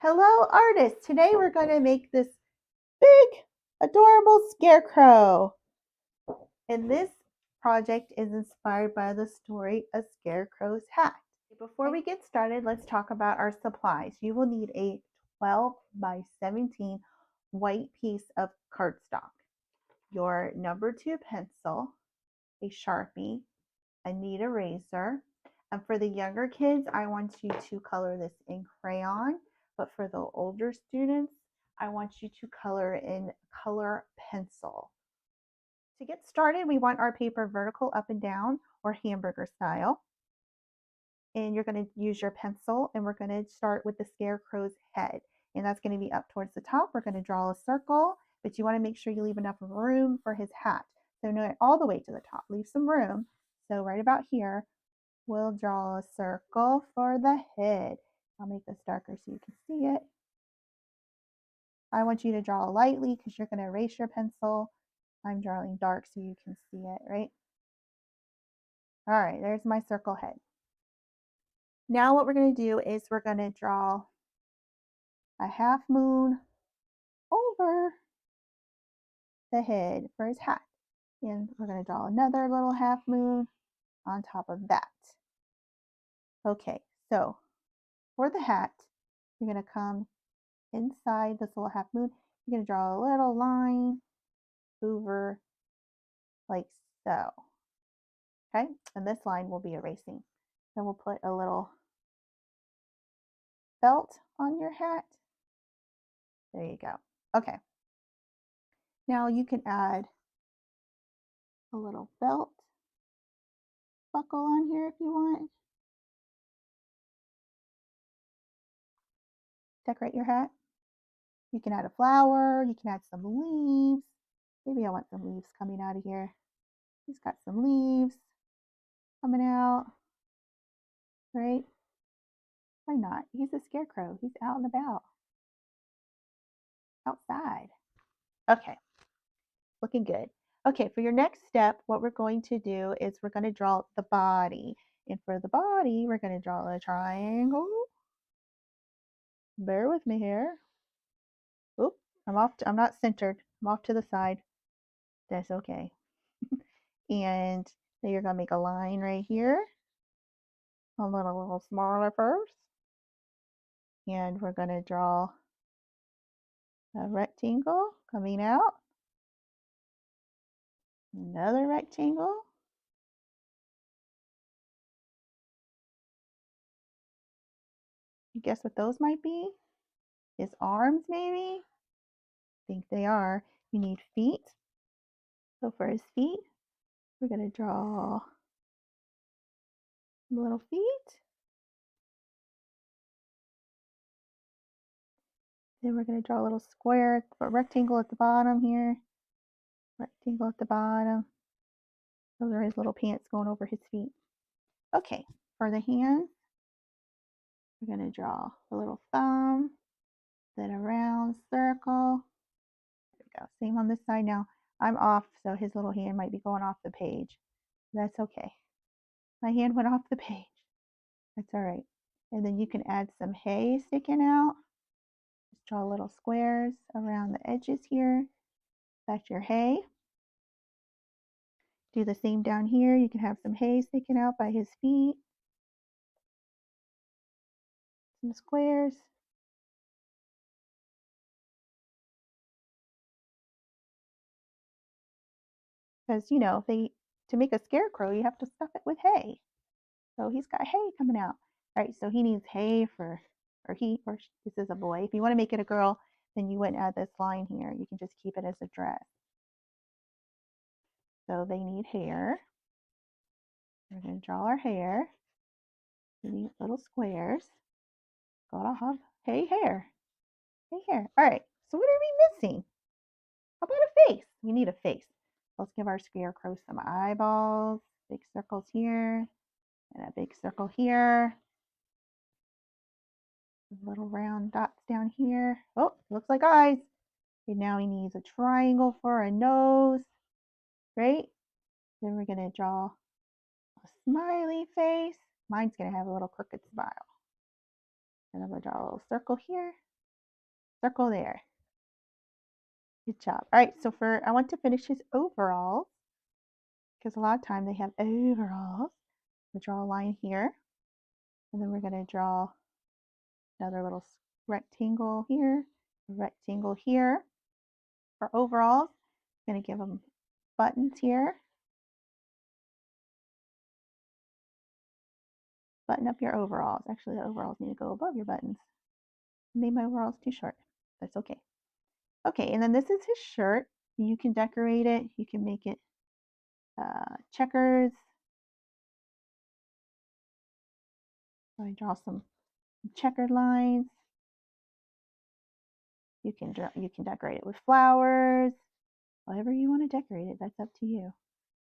Hello, artists! Today we're going to make this big, adorable scarecrow. And this project is inspired by the story A Scarecrow's Hat. Before we get started, let's talk about our supplies. You will need a 12 by 17 white piece of cardstock, your number 2 pencil, a Sharpie, a neat eraser, and for the younger kids, I want you to color this in crayon, but for the older students, I want you to color in color pencil. To get started, we want our paper vertical up and down or hamburger style. And you're going to use your pencil, and we're going to start with the scarecrow's head. And that's going to be up towards the top. We're going to draw a circle, but you want to make sure you leave enough room for his hat. So not all the way to the top, leave some room. So right about here, we'll draw a circle for the head. I'll make this darker so you can see it. I want you to draw lightly because you're going to erase your pencil. I'm drawing dark so you can see it, right? All right, there's my circle head. Now what we're going to do is we're going to draw a half moon over the head for his hat. And we're going to draw another little half moon on top of that. Okay, so for the hat, you're going to come inside this little half moon. You're going to draw a little line over like so. Okay, and this line will be erasing. Then we'll put a little belt on your hat. There you go. Okay. Now you can add a little belt buckle on here if you want. Decorate your hat. You can add a flower. You can add some leaves. Maybe I want some leaves coming out of here. He's got some leaves coming out, right? Why not? He's a scarecrow. He's out and about. Outside. Okay. Looking good. Okay, for your next step, what we're going to do is we're going to draw the body. And for the body, we're going to draw a triangle. Bear with me here. Oop, I'm not centered. I'm off to the side. That's okay. And then you're going to make a line right here. A little smaller first. And we're going to draw a rectangle coming out. Another rectangle. You guess what those might be? His arms, maybe? I think they are. You need feet. So for his feet, we're going to draw little feet. Then we're going to draw a little square, a rectangle at the bottom here. Rectangle at the bottom. Those are his little pants going over his feet. Okay, for the hands, we're going to draw a little thumb, then a round circle. There we go. Same on this side now. I'm off, so his little hand might be going off the page. That's okay. My hand went off the page. That's all right. And then you can add some hay sticking out. Just draw little squares around the edges here. That's your hay. Do the same down here. You can have some hay sticking out by his feet. Some squares. Because, you know, to make a scarecrow, you have to stuff it with hay. So he's got hay coming out. All right, so he needs hay for, this is a boy. If you want to make it a girl, then you wouldn't add this line here. You can just keep it as a dress. So they need hair. We're going to draw our hair. We need little squares. Gotta have hay hair. Hay hair. All right, so what are we missing? How about a face? We need a face. Let's give our scarecrow some eyeballs. Big circles here. And a big circle here. Little round dots down here. Oh, looks like eyes. And now he needs a triangle for a nose. Right? Then we're going to draw a smiley face. Mine's going to have a little crooked smile. And I'm going to draw a little circle here. circle there. Good job. All right, so I want to finish his overalls because a lot of time they have overalls. We'll draw a line here, and then we're going to draw another little rectangle here, a rectangle here for overalls. I'm going to give them buttons here. Button up your overalls. Actually, the overalls need to go above your buttons. I made my overalls too short. That's okay. Okay, and then this is his shirt. You can decorate it. You can make it checkers. So I draw some checkered lines. You can decorate it with flowers. However you want to decorate it, that's up to you.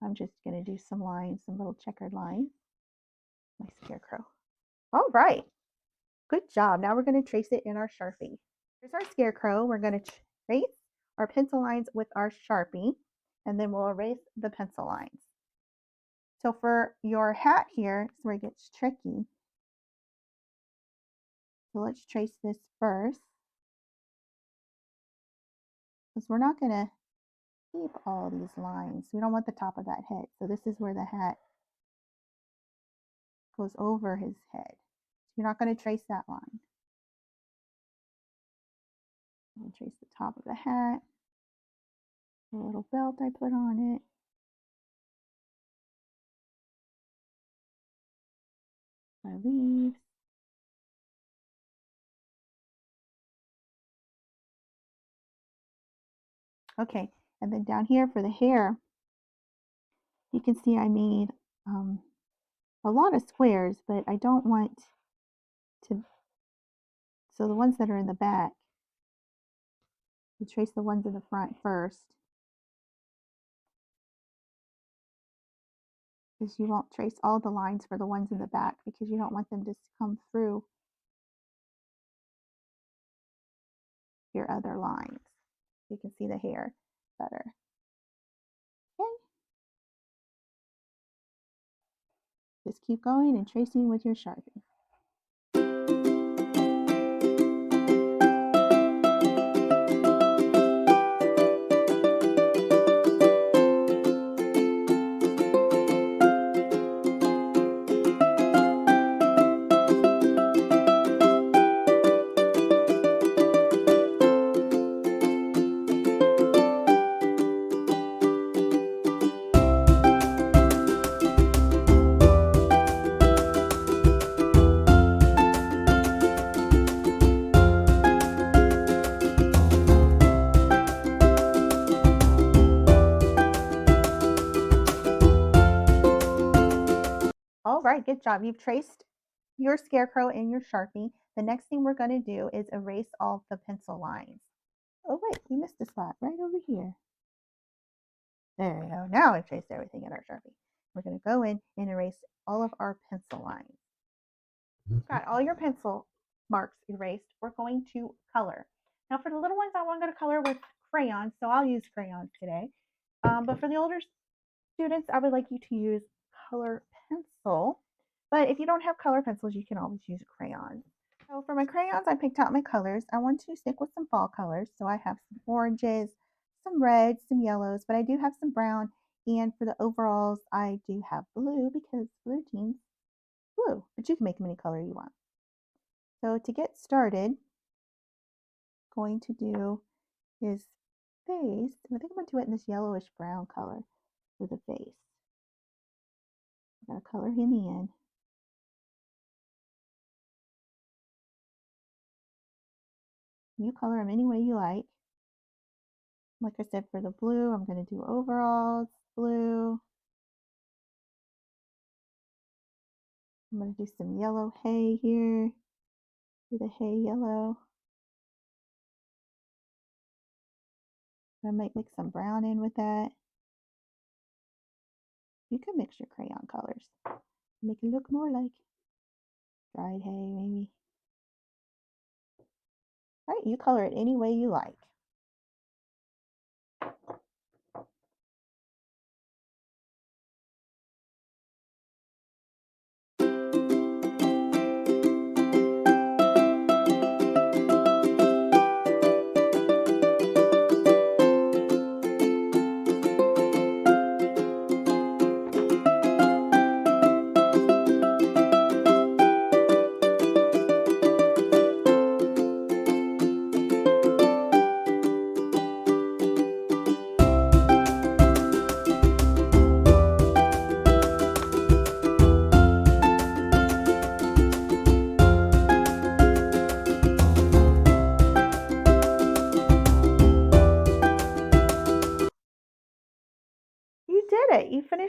I'm just going to do some lines, some little checkered lines. My scarecrow. All right. Good job. Now we're going to trace it in our Sharpie. Here's our scarecrow. We're going to trace our pencil lines with our Sharpie, and then we'll erase the pencil lines. So for your hat here, it's where it gets tricky. So let's trace this first, because we're not going to keep all these lines. We don't want the top of that head. So this is where the hat goes over his head. So you're not going to trace that line. We'll trace the top of the hat, the little belt I put on it. My leaves. Okay, and then down here for the hair, you can see I made a lot of squares, but I don't want to, so the ones that are in the back, you trace the ones in the front first, because you won't trace all the lines for the ones in the back because you don't want them to come through your other lines. You can see the hair better. Okay. Just keep going and tracing with your Sharpie. All right, good job. You've traced your scarecrow in your Sharpie. The next thing we're going to do is erase all the pencil lines. Oh wait, we missed a spot right over here. There we go. Now I've traced everything in our Sharpie. We're going to go in and erase all of our pencil lines. Got all your pencil marks erased. We're going to color. Now for the little ones, I'm going to color with crayons, so I'll use crayons today. But for the older students, I would like you to use color pencil. But if you don't have color pencils, you can always use crayons. So for my crayons, I picked out my colors. I want to stick with some fall colors. So I have some oranges, some reds, some yellows, but I do have some brown. And for the overalls, I do have blue because blue jeans, blue, but you can make them any color you want. So to get started, going to do his face. And I think I'm going to do it in this yellowish brown color for the face. I'm going to color him in. You color them any way you like. Like I said, for the blue, I'm going to do overalls, blue. I'm going to do some yellow hay here. Do the hay yellow. I might mix some brown in with that. You can mix your crayon colors. Make it look more like dried hay, maybe. All right, you color it any way you like.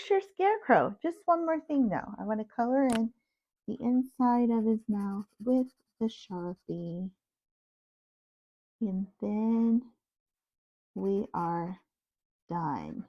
finish your scarecrow. Just one more thing though. I want to color in the inside of his mouth with the Sharpie. And then we are done.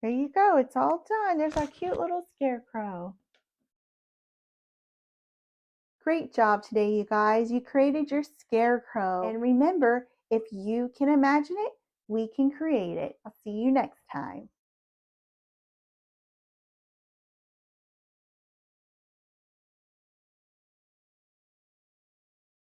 There you go. It's all done. There's our cute little scarecrow. Great job today, you guys. You created your scarecrow. And remember, if you can imagine it, we can create it. I'll see you next time.